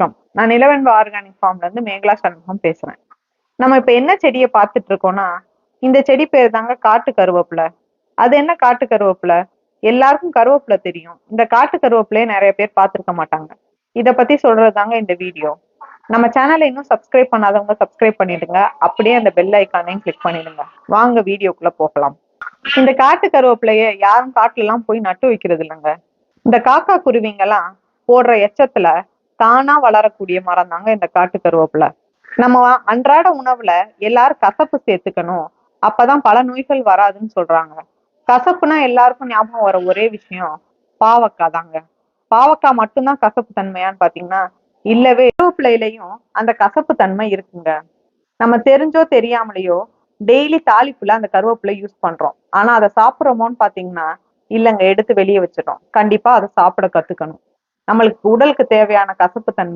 வணக்கம். நான் நிலவன்பு ஆர்கானிக் ஃபார்ம்ல இருந்து மேகலா சண்முகம் பேசுறேன். நம்ம இப்ப என்ன செடியை பார்த்துட்டு இருக்கோம்னா, இந்த செடி பேர் தாங்க காட்டு கருவேப்பிலை. அது என்ன காட்டு கருவேப்பிலை? எல்லாருக்கும் கருவேப்பிலை தெரியும். இந்த காட்டு கருவேப்பிலையை நிறைய பேர் பார்த்திருக்க மாட்டாங்க. இத பத்தி சொல்றது தாங்க இந்த வீடியோ. நம்ம சேனலை இன்னும் சப்ஸ்கிரைப் பண்ணாதவங்க சப்ஸ்கிரைப் பண்ணிடுங்க. அப்படியே அந்த பெல் ஐக்கானையும் கிளிக் பண்ணிடுங்க. வாங்க வீடியோக்குள்ள போகலாம். இந்த காட்டு கருவேப்பிலையை யாரும் காட்டுல எல்லாம் போய் நட்டு வைக்கிறது இல்லைங்க. இந்த காக்கா குருவிங்கெல்லாம் போடுற எச்சத்துல தானா வளரக்கூடிய மரம் தாங்க இந்த காட்டு கருவேப்பிலை. நம்ம அன்றாட உணவுல எல்லாரும் கசப்பு சேர்த்துக்கணும், அப்பதான் பல நோய்கள் வராதுன்னு சொல்றாங்க. கசப்புனா எல்லாருக்கும் ஞாபகம் வர ஒரே விஷயம் பாவக்காய் தாங்க. பாவக்காய் மட்டும்தான் கசப்பு தன்மையான்னு பாத்தீங்கன்னா இல்லவே. கருவேப்பிலையிலையும் அந்த கசப்பு தன்மை இருக்குங்க. நம்ம தெரிஞ்சோ தெரியாமலையோ டெய்லி தாளிப்புல அந்த கருவேப்பிலை யூஸ் பண்றோம். ஆனா அதை சாப்பிடுறோமோன்னு பாத்தீங்கன்னா இல்லைங்க, எடுத்து வெளியே வச்சிடறோம். கண்டிப்பா அதை சாப்பிட கத்துக்கணும். நம்மளுக்கு உடலுக்கு தேவையான கசப்பு தன்மை